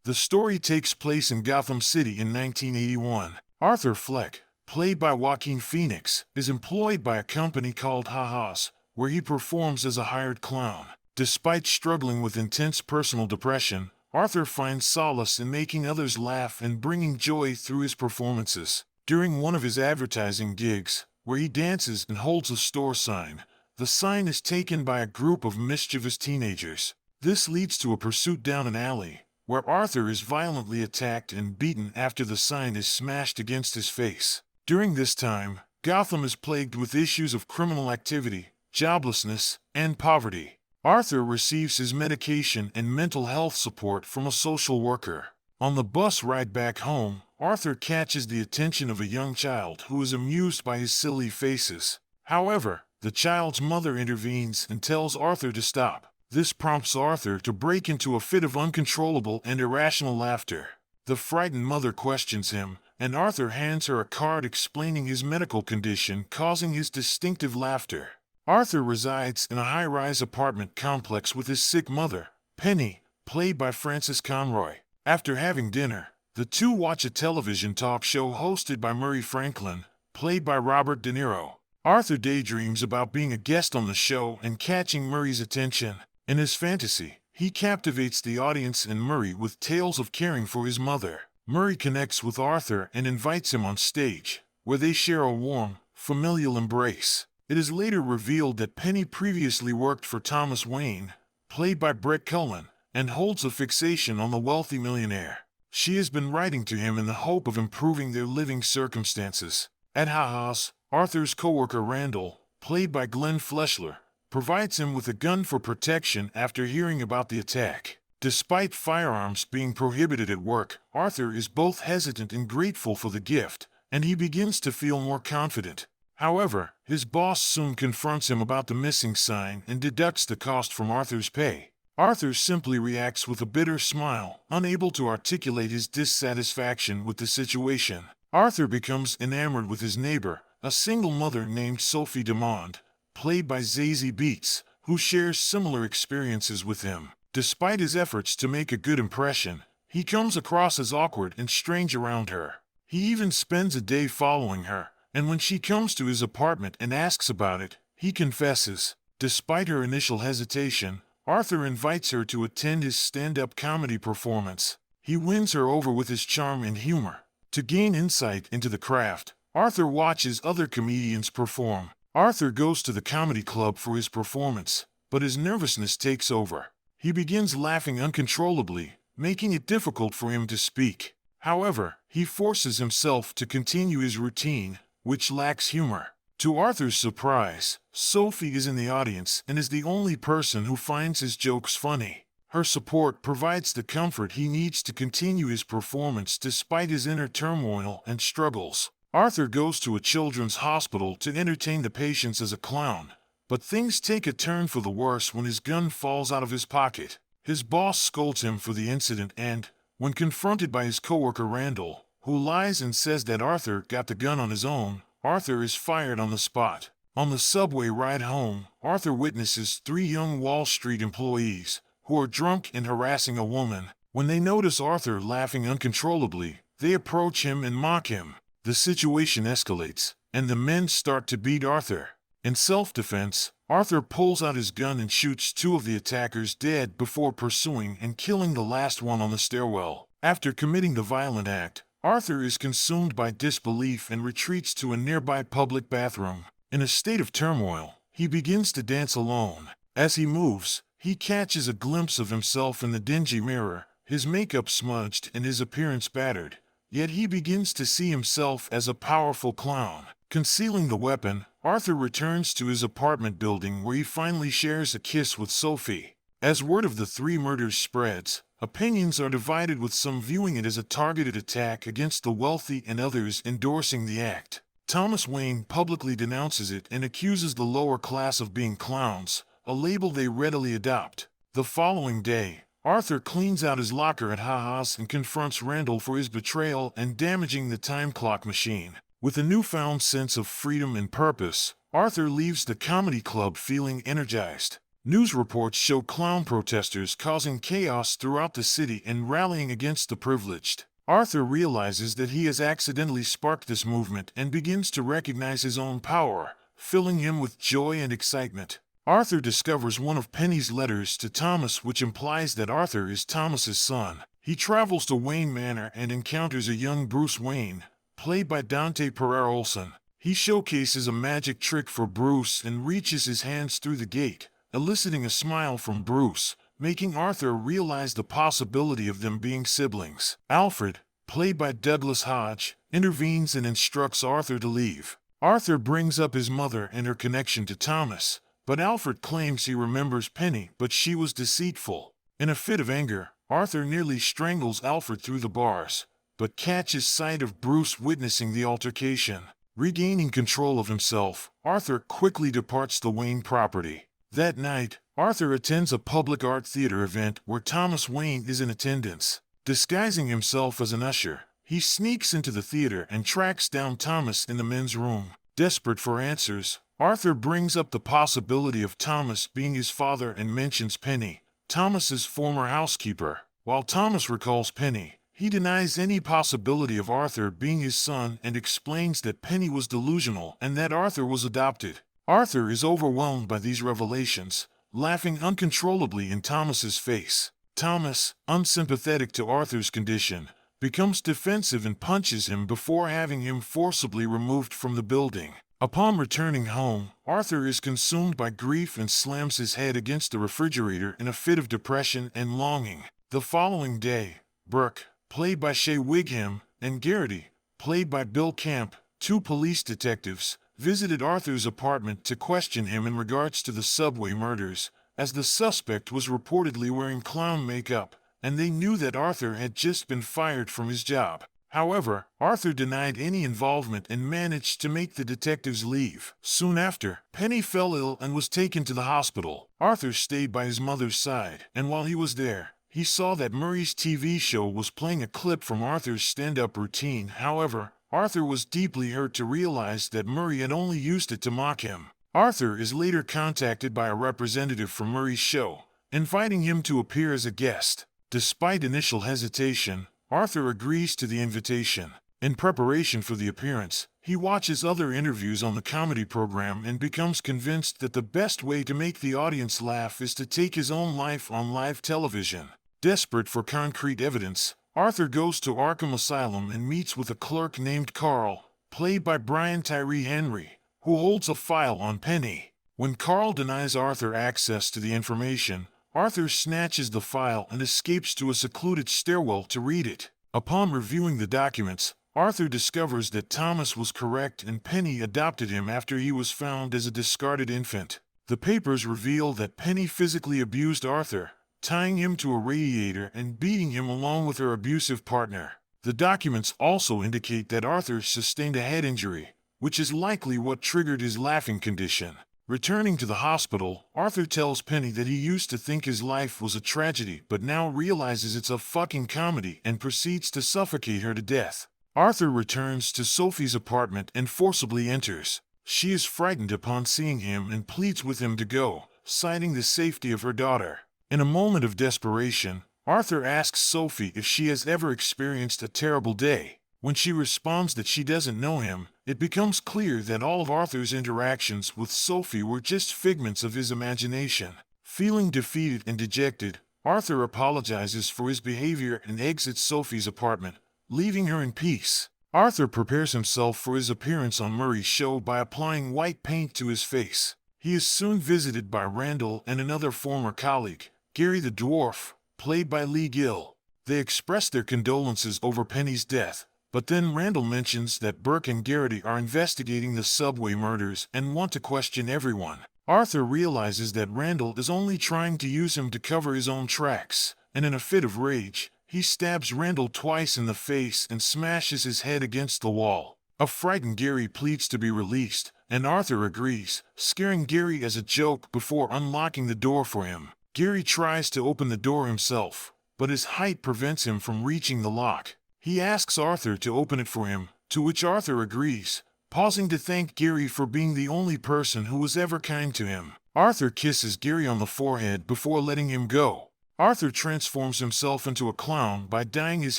The story takes place in Gotham City in 1981. Arthur Fleck, played by Joaquin Phoenix, is employed by a company called Ha-Ha's, where he performs as a hired clown. Despite struggling with intense personal depression, Arthur finds solace in making others laugh and bringing joy through his performances. During one of his advertising gigs, where he dances and holds a store sign, the sign is taken by a group of mischievous teenagers. This leads to a pursuit down an alley, where Arthur is violently attacked and beaten after the sign is smashed against his face. During this time, Gotham is plagued with issues of criminal activity, joblessness, and poverty. Arthur receives his medication and mental health support from a social worker. On the bus ride back home, Arthur catches the attention of a young child who is amused by his silly faces. However, the child's mother intervenes and tells Arthur to stop. This prompts Arthur to break into a fit of uncontrollable and irrational laughter. The frightened mother questions him, and Arthur hands her a card explaining his medical condition causing his distinctive laughter. Arthur resides in a high-rise apartment complex with his sick mother, Penny, played by Frances Conroy. After having dinner, the two watch a television talk show hosted by Murray Franklin, played by Robert De Niro. Arthur daydreams about being a guest on the show and catching Murray's attention. In his fantasy, he captivates the audience and Murray with tales of caring for his mother. Murray connects with Arthur and invites him on stage, where they share a warm, familial embrace. It is later revealed that Penny previously worked for Thomas Wayne, played by Brett Cullen, and holds a fixation on the wealthy millionaire. She has been writing to him in the hope of improving their living circumstances. At Ha-Ha's, Arthur's coworker Randall, played by Glenn Fleshler, provides him with a gun for protection after hearing about the attack. Despite firearms being prohibited at work, Arthur is both hesitant and grateful for the gift, and he begins to feel more confident. However, his boss soon confronts him about the missing sign and deducts the cost from Arthur's pay. Arthur simply reacts with a bitter smile, unable to articulate his dissatisfaction with the situation. Arthur becomes enamored with his neighbor, a single mother named Sophie Demond, played by Zazie Beetz, who shares similar experiences with him. Despite his efforts to make a good impression, he comes across as awkward and strange around her. He even spends a day following her, and when she comes to his apartment and asks about it, he confesses. Despite her initial hesitation, Arthur invites her to attend his stand-up comedy performance. He wins her over with his charm and humor. To gain insight into the craft, Arthur watches other comedians perform. Arthur goes to the comedy club for his performance, but his nervousness takes over. He begins laughing uncontrollably, making it difficult for him to speak. However, he forces himself to continue his routine, which lacks humor. To Arthur's surprise, Sophie is in the audience and is the only person who finds his jokes funny. Her support provides the comfort he needs to continue his performance despite his inner turmoil and struggles. Arthur goes to a children's hospital to entertain the patients as a clown, but things take a turn for the worse when his gun falls out of his pocket. His boss scolds him for the incident and, when confronted by his coworker Randall, who lies and says that Arthur got the gun on his own, Arthur is fired on the spot. On the subway ride home, Arthur witnesses 3 young Wall Street employees, who are drunk and harassing a woman. When they notice Arthur laughing uncontrollably, they approach him and mock him. The situation escalates, and the men start to beat Arthur. In self-defense, Arthur pulls out his gun and shoots 2 of the attackers dead before pursuing and killing the last one on the stairwell. After committing the violent act, Arthur is consumed by disbelief and retreats to a nearby public bathroom. In a state of turmoil, he begins to dance alone. As he moves, he catches a glimpse of himself in the dingy mirror, his makeup smudged and his appearance battered. Yet he begins to see himself as a powerful clown. Concealing the weapon, Arthur returns to his apartment building where he finally shares a kiss with Sophie. As word of the 3 murders spreads, opinions are divided, with some viewing it as a targeted attack against the wealthy and others endorsing the act. Thomas Wayne publicly denounces it and accuses the lower class of being clowns, a label they readily adopt. The following day, Arthur cleans out his locker at Ha-Ha's and confronts Randall for his betrayal and damaging the time clock machine. With a newfound sense of freedom and purpose, Arthur leaves the comedy club feeling energized. News reports show clown protesters causing chaos throughout the city and rallying against the privileged. Arthur realizes that he has accidentally sparked this movement and begins to recognize his own power, filling him with joy and excitement. Arthur discovers one of Penny's letters to Thomas, which implies that Arthur is Thomas's son. He travels to Wayne Manor and encounters a young Bruce Wayne, played by Dante Pereira Olson. He showcases a magic trick for Bruce and reaches his hands through the gate, eliciting a smile from Bruce, making Arthur realize the possibility of them being siblings. Alfred, played by Douglas Hodge, intervenes and instructs Arthur to leave. Arthur brings up his mother and her connection to Thomas, but Alfred claims he remembers Penny, but she was deceitful. In a fit of anger, Arthur nearly strangles Alfred through the bars, but catches sight of Bruce witnessing the altercation. Regaining control of himself, Arthur quickly departs the Wayne property. That night, Arthur attends a public art theater event where Thomas Wayne is in attendance. Disguising himself as an usher, he sneaks into the theater and tracks down Thomas in the men's room. Desperate for answers, Arthur brings up the possibility of Thomas being his father and mentions Penny, Thomas's former housekeeper. While Thomas recalls Penny, he denies any possibility of Arthur being his son and explains that Penny was delusional and that Arthur was adopted. Arthur is overwhelmed by these revelations, laughing uncontrollably in Thomas's face. Thomas, unsympathetic to Arthur's condition, becomes defensive and punches him before having him forcibly removed from the building. Upon returning home, Arthur is consumed by grief and slams his head against the refrigerator in a fit of depression and longing. The following day, Burke, played by Shea Wigham, and Garrity, played by Bill Camp, two police detectives, visited Arthur's apartment to question him in regards to the subway murders, as the suspect was reportedly wearing clown makeup, and they knew that Arthur had just been fired from his job. However, Arthur denied any involvement and managed to make the detectives leave. Soon after, Penny fell ill and was taken to the hospital. Arthur stayed by his mother's side, and while he was there, he saw that Murray's TV show was playing a clip from Arthur's stand-up routine. However, Arthur was deeply hurt to realize that Murray had only used it to mock him. Arthur is later contacted by a representative from Murray's show, inviting him to appear as a guest. Despite initial hesitation, Arthur agrees to the invitation. In preparation for the appearance, he watches other interviews on the comedy program and becomes convinced that the best way to make the audience laugh is to take his own life on live television. Desperate for concrete evidence, Arthur goes to Arkham Asylum and meets with a clerk named Carl, played by Brian Tyree Henry, who holds a file on Penny. When Carl denies Arthur access to the information, Arthur snatches the file and escapes to a secluded stairwell to read it. Upon reviewing the documents, Arthur discovers that Thomas was correct and Penny adopted him after he was found as a discarded infant. The papers reveal that Penny physically abused Arthur, tying him to a radiator and beating him along with her abusive partner. The documents also indicate that Arthur sustained a head injury, which is likely what triggered his laughing condition. Returning to the hospital, Arthur tells Penny that he used to think his life was a tragedy but now realizes it's a fucking comedy and proceeds to suffocate her to death. Arthur returns to Sophie's apartment and forcibly enters. She is frightened upon seeing him and pleads with him to go, citing the safety of her daughter. In a moment of desperation, Arthur asks Sophie if she has ever experienced a terrible day. When she responds that she doesn't know him, it becomes clear that all of Arthur's interactions with Sophie were just figments of his imagination. Feeling defeated and dejected, Arthur apologizes for his behavior and exits Sophie's apartment, leaving her in peace. Arthur prepares himself for his appearance on Murray's show by applying white paint to his face. He is soon visited by Randall and another former colleague, Gary the Dwarf, played by Lee Gill. They express their condolences over Penny's death, but then Randall mentions that Burke and Garrity are investigating the subway murders and want to question everyone. Arthur realizes that Randall is only trying to use him to cover his own tracks, and in a fit of rage, he stabs Randall twice in the face and smashes his head against the wall. A frightened Gary pleads to be released, and Arthur agrees, scaring Gary as a joke before unlocking the door for him. Gary tries to open the door himself, but his height prevents him from reaching the lock. He asks Arthur to open it for him, to which Arthur agrees, pausing to thank Gary for being the only person who was ever kind to him. Arthur kisses Gary on the forehead before letting him go. Arthur transforms himself into a clown by dyeing his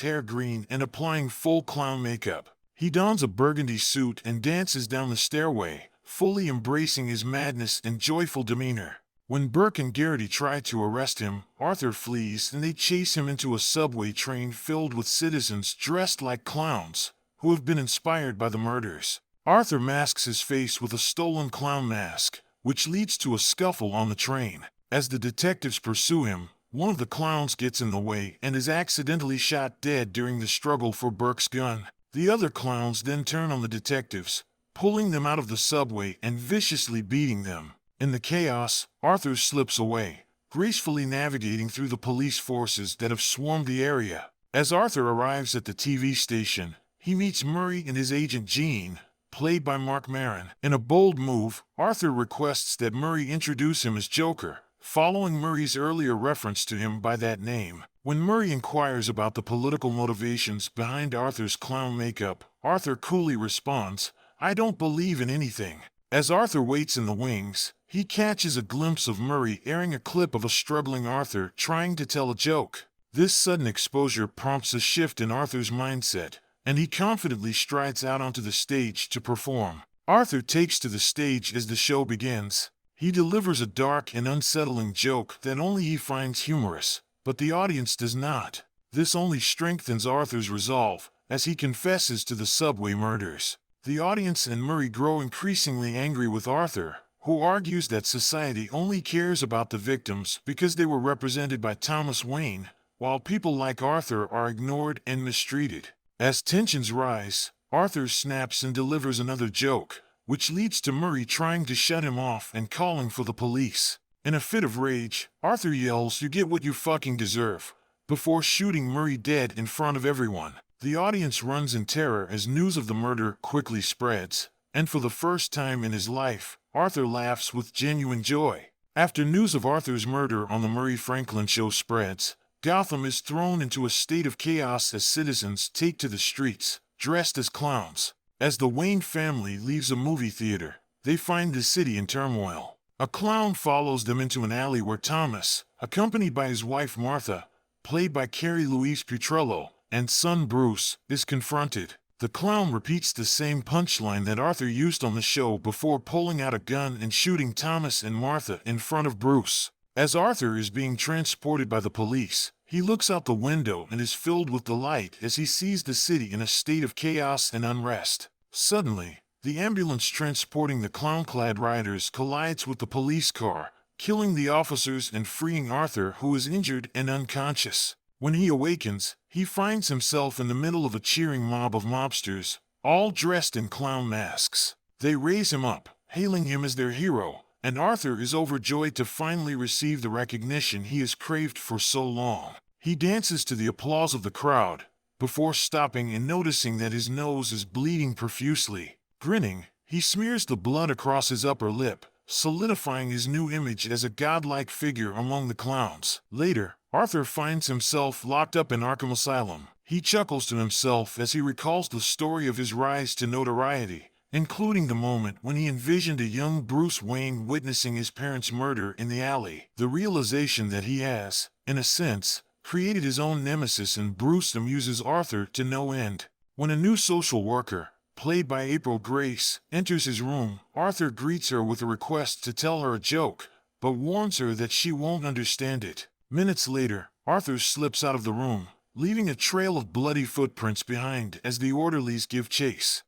hair green and applying full clown makeup. He dons a burgundy suit and dances down the stairway, fully embracing his madness and joyful demeanor. When Burke and Garrity try to arrest him, Arthur flees and they chase him into a subway train filled with citizens dressed like clowns, who have been inspired by the murders. Arthur masks his face with a stolen clown mask, which leads to a scuffle on the train. As the detectives pursue him, one of the clowns gets in the way and is accidentally shot dead during the struggle for Burke's gun. The other clowns then turn on the detectives, pulling them out of the subway and viciously beating them. In the chaos, Arthur slips away, gracefully navigating through the police forces that have swarmed the area. As Arthur arrives at the TV station, he meets Murray and his agent Gene, played by Mark Maron. In a bold move, Arthur requests that Murray introduce him as Joker, following Murray's earlier reference to him by that name. When Murray inquires about the political motivations behind Arthur's clown makeup, Arthur coolly responds, "I don't believe in anything." As Arthur waits in the wings, he catches a glimpse of Murray airing a clip of a struggling Arthur trying to tell a joke. This sudden exposure prompts a shift in Arthur's mindset, and he confidently strides out onto the stage to perform. Arthur takes to the stage as the show begins. He delivers a dark and unsettling joke that only he finds humorous, but the audience does not. This only strengthens Arthur's resolve, as he confesses to the subway murders. The audience and Murray grow increasingly angry with Arthur, who argues that society only cares about the victims because they were represented by Thomas Wayne, while people like Arthur are ignored and mistreated. As tensions rise, Arthur snaps and delivers another joke, which leads to Murray trying to shut him off and calling for the police. In a fit of rage, Arthur yells, "You get what you fucking deserve," before shooting Murray dead in front of everyone. The audience runs in terror as news of the murder quickly spreads, and for the first time in his life, Arthur laughs with genuine joy. After news of Arthur's murder on the Murray Franklin show spreads, Gotham is thrown into a state of chaos as citizens take to the streets, dressed as clowns. As the Wayne family leaves a movie theater, they find the city in turmoil. A clown follows them into an alley where Thomas, accompanied by his wife Martha, played by Carrie Louise Petrello, and son Bruce, is confronted. The clown repeats the same punchline that Arthur used on the show before pulling out a gun and shooting Thomas and Martha in front of Bruce. As Arthur is being transported by the police, he looks out the window and is filled with delight as he sees the city in a state of chaos and unrest. Suddenly, the ambulance transporting the clown-clad riders collides with the police car, killing the officers and freeing Arthur, who is injured and unconscious. When he awakens, he finds himself in the middle of a cheering mob of mobsters, all dressed in clown masks. They raise him up, hailing him as their hero, and Arthur is overjoyed to finally receive the recognition he has craved for so long. He dances to the applause of the crowd, before stopping and noticing that his nose is bleeding profusely. Grinning, he smears the blood across his upper lip, solidifying his new image as a godlike figure among the clowns. Later, Arthur finds himself locked up in Arkham Asylum. He chuckles to himself as he recalls the story of his rise to notoriety, including the moment when he envisioned a young Bruce Wayne witnessing his parents' murder in the alley. The realization that he has, in a sense, created his own nemesis in Bruce amuses Arthur to no end. When a new social worker, played by April Grace, enters his room, Arthur greets her with a request to tell her a joke, but warns her that she won't understand it. Minutes later, Arthur slips out of the room, leaving a trail of bloody footprints behind as the orderlies give chase.